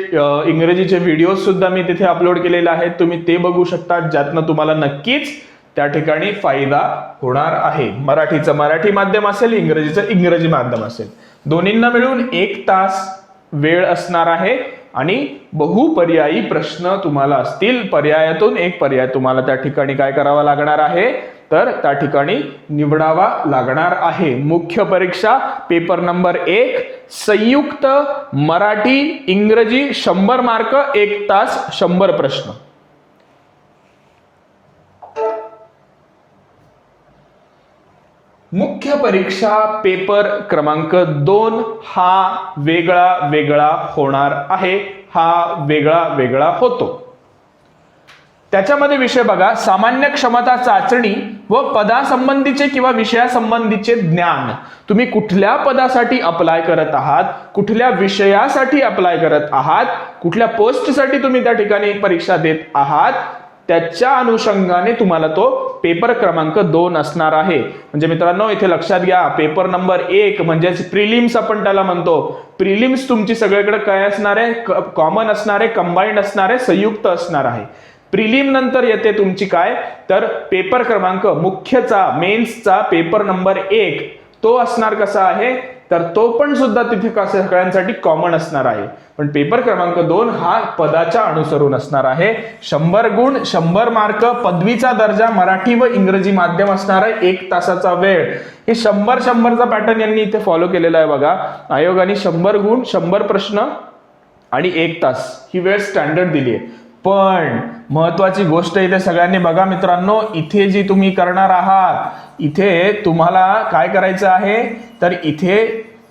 इंग्रजीचे व्हिडिओज सुद्धा मी तिथे अपलोड केलेले आहेत. तुम्ही ते बघू शकता, ज्यातनं तुम्हाला नक्कीच त्या ठिकाणी फायदा होणार आहे. मराठीचं मराठी माध्यम असेल, इंग्रजीचं इंग्रजी माध्यम असेल, दोन्हींना मिळून 1 तास वेळ असणार आहे आणि बहुपर्यायी प्रश्न तुम्हाला असतील. पर्यायातून एक पर्याय तुम्हाला त्या ठिकाणी काय करावा लागणार आहे, तर त्या ठिकाणी निवडावा लागणार आहे. मुख्य परीक्षा पेपर नंबर 1 संयुक्त मराठी इंग्रजी 100 मार्क, 1 तास 100 प्रश्न. मुख्य परीक्षा पेपर क्रमांक 2 हा वेगळा वेगळा होणार आहे. हा वेगळा वेगळा होतो. त्याच्यामध्ये विषय बघा, सामान्य क्षमता चाचणी व पदासंबंधीचे किंवा विषयासंबंधीचे ज्ञान. तुम्ही कुठल्या पदासाठी अप्लाय करत आहात, कुठल्या विषयासाठी अप्लाय करत आहात, कुठल्या पोस्टसाठी तुम्ही त्या ठिकाणी परीक्षा देत आहात, त्याच्या अनुषंगाने तुम्हाला तो पेपर क्रमांक 2 असणार आहे. म्हणजे मित्रांनो इथे लक्षात घ्या, पेपर नंबर 1 म्हणजेच प्रिलिम्स आपण त्याला म्हणतो. प्रिलिम्स तुमची सगळीकडे काय असणार आहे, कॉमन असणार आहे, कंबाइंड असणार आहे, संयुक्त असणार आहे. प्रिलिम नंतर येते तुमची काय, तर पेपर क्रमांक मुख्यचा, मेन्सचा पेपर नंबर 1 तो असणार कसा आहे, तर तो पण सुद्धा तिथे सगळ्यांसाठी कॉमन असणार आहे. पण पेपर क्रमांक 2 हा पदाच्या अनुसरून असणार आहे. 100 गुण, 100 मार्क, पदवीचा दर्जा, मराठी व इंग्रजी माध्यम असणार आहे, 1 तासाचा वेळ. हे 100-100चा पॅटर्न यांनी इथे फॉलो केलेला आहे बघा. आयोगाने 100 गुण, 100 प्रश्न आणि 1 तास ही वेळ स्टँडर्ड दिली आहे. पण महत्वाची गोष्ट इथे सगळ्यांनी बघा मित्रांनो, इथे जी तुम्ही करणार आहात, इथे तुम्हाला काय करायचं आहे, तर इथे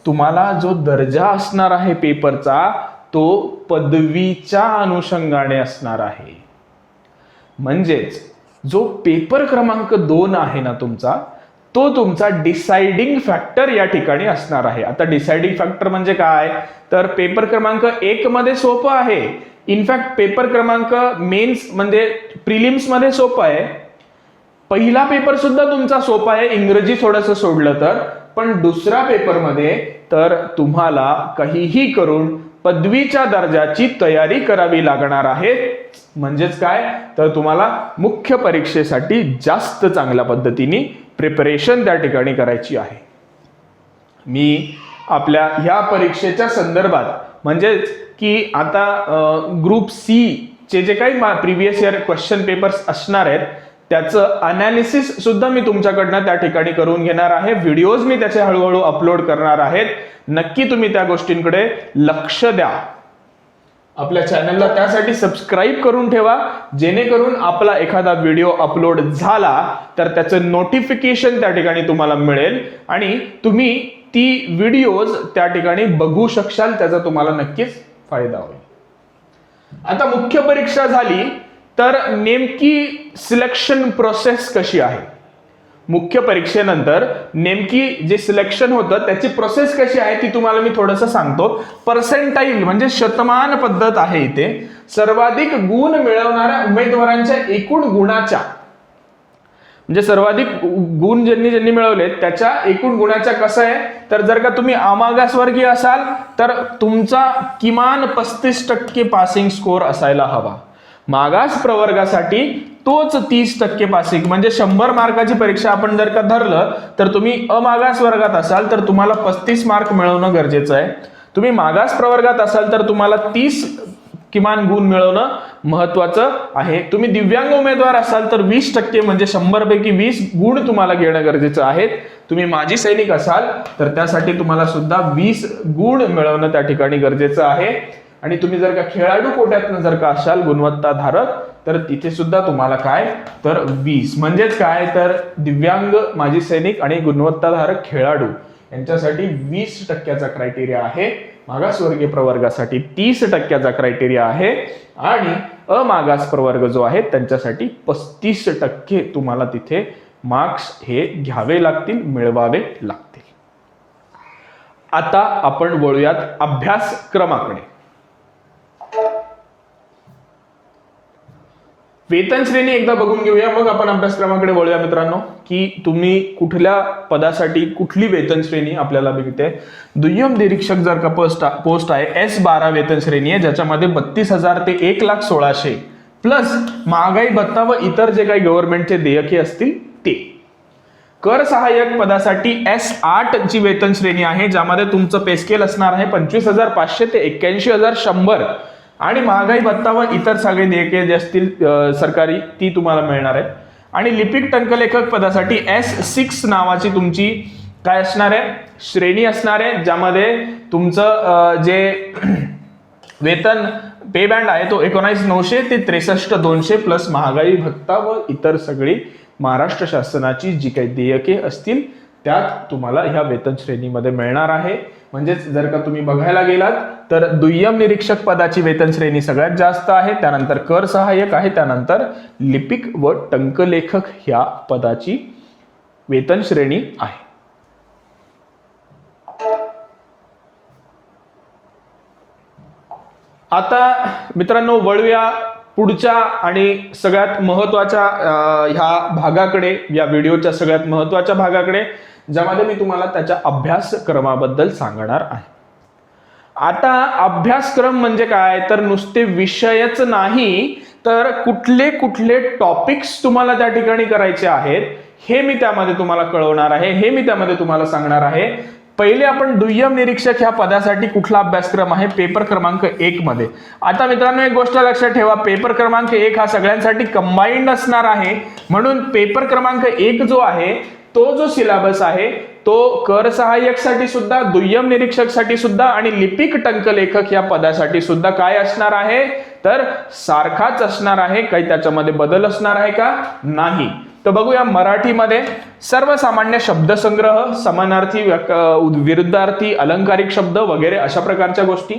तुम्हाला जो दर्जा असणार आहे पेपरचा तो पदवीच्या अनुषंगाने असणार आहे. म्हणजेच जो पेपर क्रमांक 2 आहे ना तुमचा, तो तुमचा डिसाइडिंग फॅक्टर या ठिकाणी असणार आहे. आता डिसाइडिंग फॅक्टर म्हणजे काय, तर पेपर क्रमांक 1 मध्ये सोपं आहे. इनफॅक्ट पेपर क्रमांक मेन्स म्हणजे प्रिलिम्स मध्ये सोपं आहे. पहिला पेपर सुद्धा तुमचा सोपा आहे इंग्रजी थोडंसं सोडलं तर. पण दुसरा पेपर मध्ये तर तुम्हाला काहीही करून पदवीच्या दर्जाची तयारी करावी लागणार आहे. म्हणजेच काय, तर तुम्हाला मुख्य परीक्षेसाठी जास्त चांगल्या पद्धतीने प्रिपरेशन त्या ठिकाणी करायची आहे. मी आपल्या ह्या परीक्षेच्या संदर्भात म्हणजेच की आता ग्रुप सी चे जे काही प्रिव्हियस इयर क्वेश्चन पेपर्स असणार आहेत त्याचं अनालिसिस सुद्धा मी तुमच्याकडनं त्या ठिकाणी करून घेणार आहे. व्हिडिओज मी त्याचे हळूहळू अपलोड करणार आहेत. नक्की तुम्ही त्या गोष्टींकडे लक्ष द्या. आपल्या चॅनलला त्यासाठी सबस्क्राईब करून ठेवा, जेणेकरून आपला एखादा व्हिडिओ अपलोड झाला तर त्याचं नोटिफिकेशन त्या ठिकाणी तुम्हाला मिळेल आणि तुम्ही ती व्हिडिओज त्या ठिकाणी बघू शकशाल. त्याचा तुम्हाला नक्कीच फायदा होईल. आता मुख्य परीक्षा झाली तर नेमकी सिलेक्शन प्रोसेस कशी आहे, मुख्य परीक्षेनंतर नेमकी जे सिलेक्शन होतं त्याची प्रोसेस कशी आहे ती तुम्हाला मी थोडंसं सांगतो. पर्सेंटाईल म्हणजे शतमान पद्धत आहे. इथे सर्वाधिक गुण मिळवणाऱ्या उमेदवारांच्या एकूण गुणाच्या, म्हणजे सर्वाधिक गुण ज्यांनी मिळवले त्याच्या एकूण गुणाच्या कसं आहे, तर जर का तुम्ही अमागासवर्गीय असाल तर तुमचा किमान 35% पासिंग स्कोअर असायला हवा. मागास प्रवर्गासाठी तोच 30% पासिंग, म्हणजे 100 मार्काची परीक्षा आपण जर का धरलं तर तुम्ही अमागास वर्गात असाल तर तुम्हाला 35 मार्क मिळवणं गरजेचं आहे. तुम्ही मागास प्रवर्गात असाल तर तुम्हाला 30 किमान गुण मिळवणं महत्वाचं आहे. तुम्ही दिव्यांग उमेदवार असाल तर 20% म्हणजे 100 पैकी 20 गुण तुम्हाला घेणं गरजेचं आहे. तुम्ही माजी सैनिक असाल तर त्यासाठी तुम्हाला सुद्धा 20 गुण मिळवणं त्या ठिकाणी गरजेचं आहे. आणि तुम्ही जर का खेळाडू कोट्यातनं जर का असाल गुणवत्ताधारक तर तिथे सुद्धा तुम्हाला काय तर 20 म्हणजेच काय तर दिव्यांग, माजी सैनिक आणि गुणवत्ताधारक खेळाडू यांच्यासाठी 20% क्रायटेरिया आहे. मागासवर्गीय प्रवर्गासाठी 30% क्रायटेरिया आहे आणि अमागास प्रवर्ग जो आहे त्यांच्यासाठी 35% तुम्हाला तिथे मार्क्स हे घ्यावे लागतील, मिळवावे लागतील. आता आपण वळूयात अभ्यासक्रमाकडे. वेतन श्रेणी एकदा बघून घेऊया, मग आपण अभ्यासक्रमाकडे वळूया मित्रांनो, की तुम्ही कुठल्या पदासाठी कुठली वेतन श्रेणी आपल्याला मिळते. दुय्यम निरीक्षक जर का पोस्ट आहे S12 वेतन श्रेणी आहे, ज्याच्यामध्ये 32,000 ते 1,16,000 प्लस महागाई भत्ता व इतर जे काही गव्हर्नमेंटचे देयके असतील ते. कर सहाय्यक पदासाठी S8 ची वेतन श्रेणी आहे, ज्यामध्ये तुमचं पे स्केल असणार आहे 25,500 ते 81,100 आणि महागाई भत्ता व इतर सगळे देयके जे असतील सरकारी ती तुम्हाला मिळणार आहे. आणि लिपिक टंकलेखक पदासाठी S6 नावाची तुमची काय असणार आहे श्रेणी असणार आहे, ज्यामध्ये तुमचं जे वेतन पे बँड आहे तो 19,900 ते 63,200 प्लस महागाई भत्ता व इतर सगळी महाराष्ट्र शासनाची जी काही देयके असतील त्यात तुम्हाला ह्या वेतन श्रेणीमध्ये मिळणार आहे. म्हणजेच जर का तुम्ही बघायला गेलात तर दुय्यम निरीक्षक पदाची वेतन श्रेणी सगळ्यात जास्त आहे, त्यानंतर कर सहाय्यक आहे, त्यानंतर लिपिक व टंकलेखक ह्या पदाची वेतन श्रेणी आहे. आता मित्रांनो वळूया पुढच्या आणि सगळ्यात महत्वाच्या ह्या भागाकडे, या व्हिडिओच्या सगळ्यात महत्वाच्या भागाकडे, ज्यामध्ये मी तुम्हाला त्याच्या अभ्यासक्रमाबद्दल सांगणार आहे. आता अभ्यासक्रम म्हणजे काय तर नुसते विषयच नाही तर कुठले कुठले टॉपिक्स तुम्हाला त्या ठिकाणी करायचे आहेत हे मी त्यामध्ये तुम्हाला कळवणार आहे, हे मी त्यामध्ये तुम्हाला सांगणार आहे. पहिले आपण दुय्यम निरीक्षक ह्या पदासाठी कुठला अभ्यासक्रम आहे पेपर क्रमांक 1 मध्ये. आता मित्रांनो एक गोष्ट लक्षात ठेवा, पेपर क्रमांक 1 हा सगळ्यांसाठी कंबाईंड असणार आहे, म्हणून पेपर क्रमांक 1 जो आहे तो जो सिलेबस आहे तो कर सहाय्यक साठी सुद्धा, दुय्यम निरीक्षक साठी सुद्धा आणि लिपिक टंकलेखक या पदासाठी सुद्धा काय असणार आहे तर सारखाच असणार आहे. काही त्याच्यामध्ये बदल असणार आहे का नाही. तर बघूया मराठीमध्ये सर्वसामान्य शब्दसंग्रह, समानार्थी, विरुद्धार्थी, अलंकारिक शब्द वगैरे अशा प्रकारच्या गोष्टी,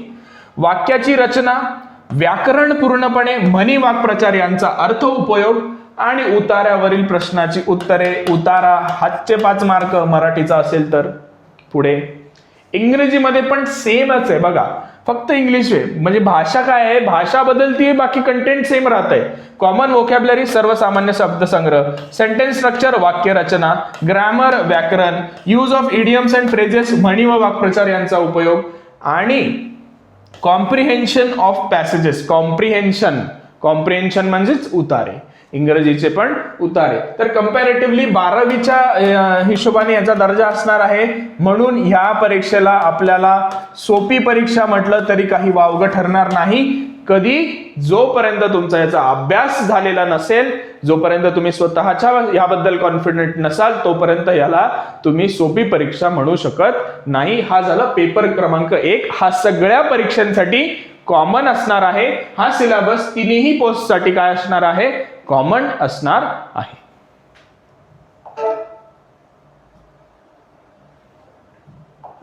वाक्याची रचना, व्याकरण पूर्णपणे, म्हणी वाक्प्रचार यांचा अर्थ उपयोग आणि उतार्यावरील प्रश्नाची उत्तरे. उतारा हातचे 5 मार्क मराठीचा असेल तर. पुढे इंग्रजीमध्ये पण सेमच आहे बघा, फक्त इंग्लिश आहे, म्हणजे भाषा काय आहे भाषा बदलतीये बाकी कंटेंट सेम राहत आहे. कॉमन वोकॅब्युलरी सर्वसामान्य शब्दसंग्रह, सेंटेन्स स्ट्रक्चर वाक्य रचना, ग्रामर व्याकरण, use of idioms and phrases म्हणी व वाक्प्रचार यांचा उपयोग आणि कॉम्प्रिहेन्शन ऑफ पॅसेजेस. कॉम्प्रिहेन्शन म्हणजेच उतारे, इंग्रजीचे पण उतारे. तर कंपॅरेटिव्हली 12वीच्या हिशोबाने याचा दर्जा असणार आहे, म्हणून ह्या परीक्षेला आपल्याला सोपी परीक्षा म्हटलं तरी काही वावगं ठरणार नाही. कधी जोपर्यंत तुमचा याचा अभ्यास झालेला नसेल, जोपर्यंत तुम्ही स्वतःच्या याबद्दल कॉन्फिडंट नसाल तोपर्यंत याला तुम्ही सोपी परीक्षा म्हणू शकत नाही. हा झाला पेपर क्रमांक 1. हा सगळ्या परीक्षांसाठी कॉमन असणार आहे. हा सिलेबस तिन्ही पोस्टसाठी काय असणार आहे कॉमन असणार आहे.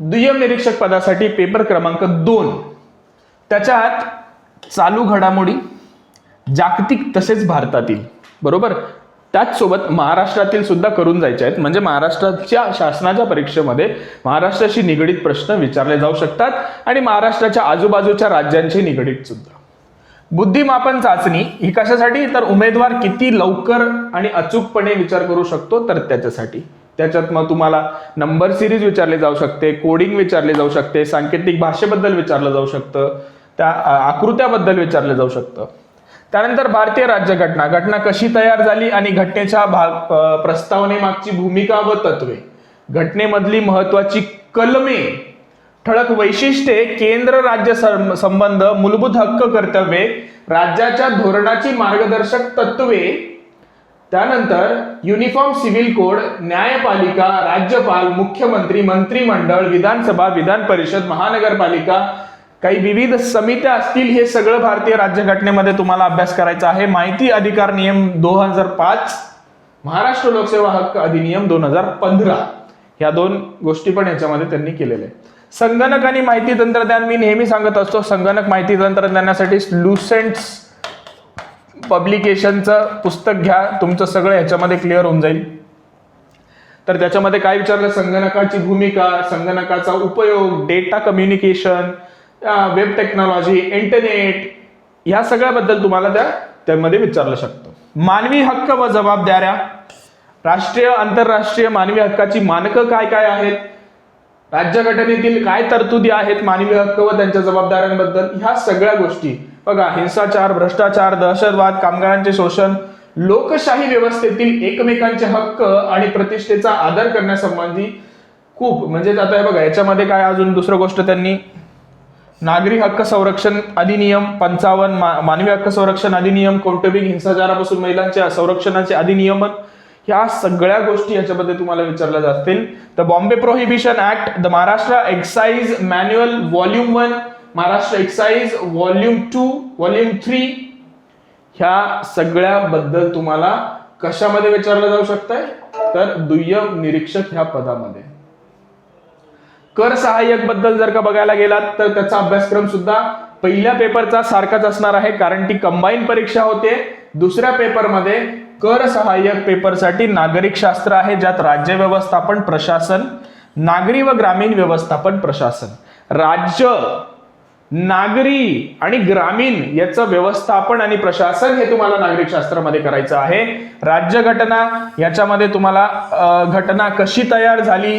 दुय्यम निरीक्षक पदासाठी पेपर क्रमांक 2, त्याच्यात चालू घडामोडी जागतिक तसेच भारतातील बरोबर, त्याच सोबत महाराष्ट्रातील सुद्धा करून जायचे आहेत. म्हणजे महाराष्ट्राच्या शासनाच्या परीक्षेमध्ये महाराष्ट्राशी निगडीत प्रश्न विचारले जाऊ शकतात आणि महाराष्ट्राच्या आजूबाजूच्या राज्यांशी निगडीत सुद्धा. बुद्धिमापन चाचणी ही कशासाठी तर उमेदवार किती लवकर आणि अचूकपणे विचार करू शकतो तर त्याच्यासाठी. त्याच्यात मग तुम्हाला नंबर सिरीज विचारले जाऊ शकते, कोडिंग विचारले जाऊ शकते, सांकेतिक भाषेबद्दल विचारलं जाऊ शकतं, त्या आकृत्याबद्दल विचारलं जाऊ शकतं. त्यानंतर भारतीय राज्यघटना, घटना कशी तयार झाली आणि घटनेच्या प्रस्तावनेमागची भूमिका व तत्वे, घटनेमधली महत्वाची कलमे, ठळक वैशिष्ट्ये, केंद्र राज्य संबंध, मूलभूत हक्क कर्तव्ये, राज्याच्या धोरणाची मार्गदर्शक तत्वे, त्यानंतर युनिफॉर्म सिव्हिल कोड, न्यायपालिका, राज्यपाल, मुख्यमंत्री, मंत्रिमंडळ, विधानसभा, विधान परिषद, महानगरपालिका, काही विविध समित्या असतील, हे सगळं भारतीय राज्यघटनेमध्ये तुम्हाला अभ्यास करायचा आहे. माहिती अधिकार नियम 2005, महाराष्ट्र लोकसेवा हक्क अधिनियम 2015, ह्या 2 गोष्टी पण याच्यामध्ये त्यांनी केलेल्या आहेत. संगणक आणि माहिती तंत्रज्ञान, मी नेहमी सांगत असतो, संगणक माहिती तंत्रज्ञानासाठी लुसेंट्स पब्लिकेशनचं पुस्तक घ्या, तुमचं सगळं ह्याच्यामध्ये क्लिअर होऊन जाईल. तर त्याच्यामध्ये काय विचारलं, संगणकाची भूमिका, संगणकाचा उपयोग, data communication, web technology, internet, ह्या सगळ्याबद्दल तुम्हाला त्यामध्ये विचारलं शकतं. मानवी हक्क व जबाबदाऱ्या, राष्ट्रीय आंतरराष्ट्रीय मानवी हक्काची मानकं काय काय आहेत, राज्यघटनेतील काय तरतुदी आहेत मानवी हक्क व त्यांच्या जबाबदाऱ्यांबद्दल, ह्या सगळ्या गोष्टी बघा. हिंसाचार, भ्रष्टाचार, दहशतवाद, कामगारांचे शोषण, लोकशाही व्यवस्थेतील एकमेकांचे हक्क आणि प्रतिष्ठेचा आदर करण्यासंबंधी खूप, म्हणजे आता हे बघा याच्यामध्ये काय अजून दुसरं गोष्ट त्यांनी, नागरी हक्क संरक्षण अधिनियम 55, मानवी हक्क संरक्षण अधिनियम, कौटुंबिक हिंसाचारापासून महिलांच्या संरक्षणाचे अधिनियमन, ह्या सगळ्या गोष्टी याच्यामध्ये तुम्हाला विचारल्या जातील. The Bombay prohibition act, the Maharashtra excise manual volume 1, Maharashtra excise volume 2, volume 3, ह्या सगळ्याबद्दल तुम्हाला कशामध्ये विचारलं जाऊ शकतंय, तर दुय्यम निरीक्षक ह्या पदामध्ये. कर सहाय्यक बद्दल जर का बघायला गेलात तर त्याचा अभ्यासक्रम सुद्धा पहिल्या पेपरचा सारखाच असणार आहे, कारण ती कंबाईन परीक्षा होते. दुसऱ्या पेपरमध्ये कर सहाय्यक पेपरसाठी नागरिक शास्त्र आहे, ज्यात राज्य व्यवस्थापन प्रशासन, नागरी व ग्रामीण व्यवस्थापन प्रशासन, राज्य, नागरी आणि ग्रामीण याचं व्यवस्थापन आणि प्रशासन हे तुम्हाला नागरिक शास्त्रामध्ये करायचं आहे. राज्यघटना, याच्यामध्ये तुम्हाला घटना कशी तयार झाली,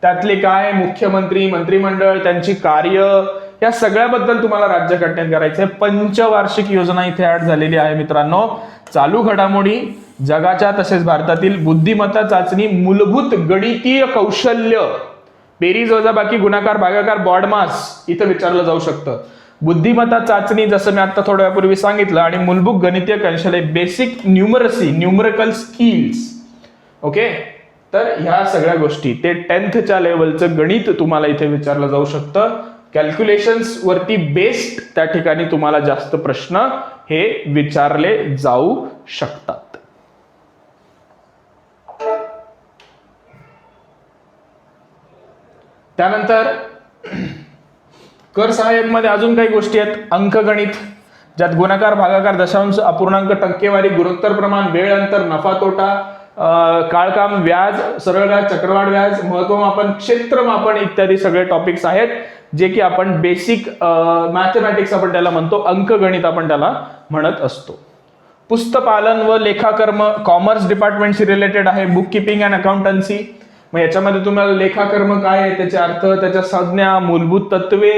त्यातले काय मुख्यमंत्री, मंत्रिमंडळ, त्यांची कार्य, या सगळ्याबद्दल तुम्हाला राज्यघटनेत करायचंय. पंचवार्षिक योजना इथे ऍड झालेली आहे मित्रांनो. चालू घडामोडी, जगाच्या तसेच भारतातील बुद्धिमत्ता चाचणी, मूलभूत गणितीय कौशल्य, बेरीज वजाबाकी, गुणाकार, भागाकार, बॉडमास इथं विचारलं जाऊ शकतं. बुद्धिमत्ता चाचणी जसं मी आता थोड्या वेळापूर्वी सांगितलं, आणि मूलभूत गणितीय कौशल्य, basic numeracy, numerical skills. Okay, तर ह्या सगळ्या गोष्टी, ते 10th लेवलचं गणित तुम्हाला इथे विचारलं जाऊ शकतं. कॅल्क्युलेशन्स वरती बेस्ड त्या ठिकाणी तुम्हाला जास्त प्रश्न हे विचारले जाऊ शकतात. त्यानंतर कर सहाय्यक मध्ये अजून काही गोष्टी आहेत. अंकगणित, ज्यात गुणाकार, भागाकार, दशांश, अपूर्णांक, टक्केवारी, गुणोत्तर प्रमाण, वेळ अंतर, नफा तोटा, काळकाम, व्याज, सरळ व्याज, चक्रवाढ व्याज, महत्वमापन, क्षेत्रमापन इत्यादी सगळे टॉपिक्स आहेत, जे की आपण बेसिक मॅथमॅटिक्स आपण त्याला म्हणतो, अंकगणित आपण त्याला म्हणत असतो. पुस्तपालन व लेखाकर्म कॉमर्स डिपार्टमेंटशी रिलेटेड आहे. बुक किपिंग अँड अकाउंटन्सी, मग याच्यामध्ये तुम्हाला लेखाकर्म काय आहे, त्याचे अर्थ, त्याच्या संज्ञा, मूलभूत तत्वे,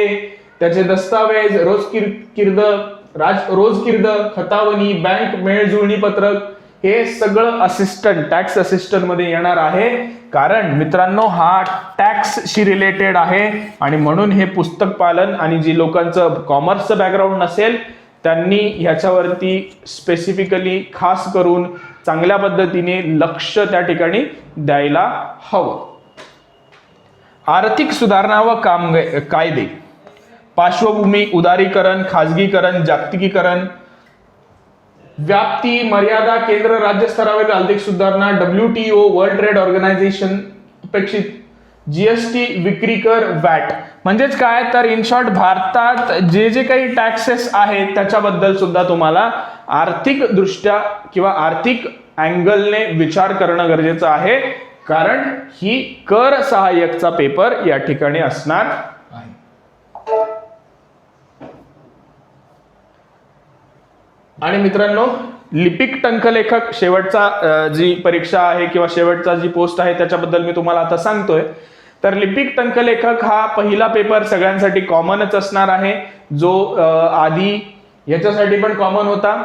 त्याचे दस्तावेज, रोजकिर्द, खतावणी, बँक मेळजुळणी पत्रक, हे सगळं असिस्टंट, टॅक्स असिस्टंट मध्ये येणार आहे. कारण मित्रांनो हा टॅक्सशी रिलेटेड आहे, आणि म्हणून हे पुस्तक पालन, आणि जी लोकांचं कॉमर्सचं बॅकग्राऊंड नसेल त्यांनी ह्याच्यावरती स्पेसिफिकली खास करून चांगल्या पद्धतीने लक्ष त्या ठिकाणी द्यायला हवं. आर्थिक सुधारणा व कायदे, पार्श्वभूमी, उदारीकरण, खाजगीकरण, जागतिकीकरण, व्याप्ती, मर्यादा, केंद्र राज्य स्तरावरील आर्थिक सुधारणा, WTO, वर्ल्ड ट्रेड ऑर्गनायझेशन अपेक्षित, जीएसटी, विक्री कर, वॅट. म्हणजेच काय, तर इन शॉर्ट भारतात जे जे काही टॅक्सेस आहेत त्याच्याबद्दल सुद्धा तुम्हाला आर्थिक दृष्ट्या किंवा आर्थिक अँगलने विचार करणं गरजेचं आहे, कारण ही कर सहाय्यकचा पेपर या ठिकाणी असणार आहे. आणि मित्रांनो लिपिक टंकलेखक शेवटचा जी परीक्षा आहे किंवा शेवटचा जी पोस्ट आहे त्याच्याबद्दल मी तुम्हाला आता सांगतोय. तर लिपिक टंकलेखक हा पहिला पेपर सगळ्यांसाठी कॉमनच असणार आहे, जो आधी याच्यासाठी पण कॉमन होता.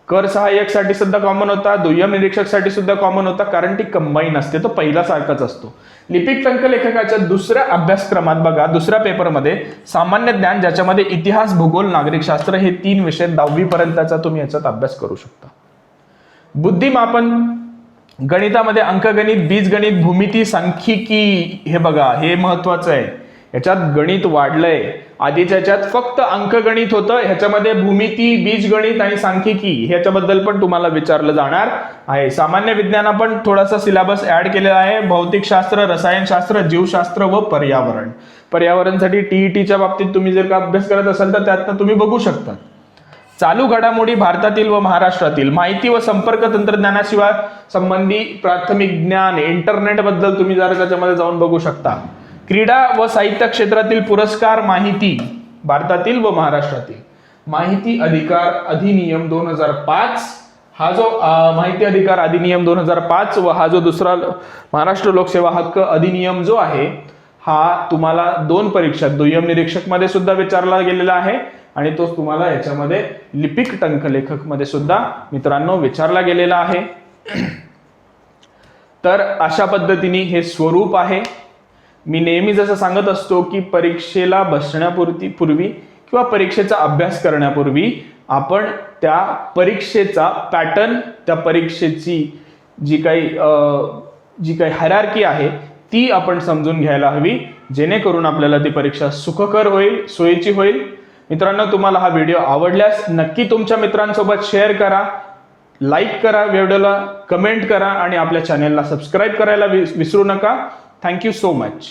कर सहाय्यक साठी सुद्धा कॉमन होता, दुय्यम निरीक्षक साठी सुद्धा कॉमन होता, कारण ती कंबाईन असते, तो पहिला सारखाच असतो. लिपिक टंकलेखकाच्या दुसऱ्या अभ्यासक्रमात बघा, दुसऱ्या पेपरमध्ये सामान्य ज्ञान, ज्याच्यामध्ये इतिहास, भूगोल, नागरिकशास्त्र हे 3 विषय 10वी पर्यंतचा तुम्ही याच्यात अभ्यास करू शकता. बुद्धिमापन गणितामध्ये अंकगणित, बीजगणित, भूमिती, सांख्यिकी, हे बघा हे महत्वाचं आहे. याच्यात गणित वाढलंय. आधीच्या याच्यात फक्त अंकगणित होतं, ह्याच्यामध्ये भूमिती, बीजगणित आणि सांख्यिकी ह्याच्याबद्दल पण तुम्हाला विचारलं जाणार आहे. सामान्य विज्ञान आपण थोडासा सिलेबस ऍड केलेला आहे. भौतिकशास्त्र, रसायनशास्त्र, जीवशास्त्र व पर्यावरण. पर्यावरणसाठी टीईटीच्या बाबतीत तुम्ही जर का अभ्यास करत असाल तर त्यातनं तुम्ही बघू शकता. चालू घडामोडी भारतातील व महाराष्ट्रातील, माहिती व संपर्क तंत्रज्ञानाशिवाय संबंधी प्राथमिक ज्ञान, इंटरनेट बद्दल तुम्ही जरा त्याच्यामध्ये जाऊन बघू शकता. क्रीडा व साहित्य क्षेत्रातील पुरस्कार, माहिती भारतातील व महाराष्ट्रातील. माहिती अधिकार अधिनियम 2005, हा जो माहिती अधिकार अधिनियम 2005 व हा जो दुसरा महाराष्ट्र लोकसेवा हक्क अधिनियम जो आहे, हा तुम्हाला 2 परीक्षात दुय्यम निरीक्षक मध्ये सुद्धा विचारला गेलेला आहे आणि तो तुम्हाला याच्यामध्ये लिपिक टंकलेखक मध्ये सुद्धा मित्रांनो विचारला गेलेला आहे. तर अशा पद्धतीने हे स्वरूप आहे. मी नेहमी जसं सांगत असतो की परीक्षेला बसण्यापूर्वी किंवा परीक्षेचा अभ्यास करण्यापूर्वी आपण त्या परीक्षेचा पॅटर्न, त्या परीक्षेची जी काही हायरार्की आहे ती आपण समजून घ्यायला हवी, जेणेकरून आपल्याला ती परीक्षा सुखकर होईल, सोयीची होईल. मित्रांनो, तुम्हाला हा व्हिडिओ आवडल्यास नक्की तुमच्या मित्रांसोबत शेअर करा, लाईक करा, व्हिडिओला कमेंट करा आणि आपल्या चॅनेलला सबस्क्राईब करायला विसरू नका. Thank you so much.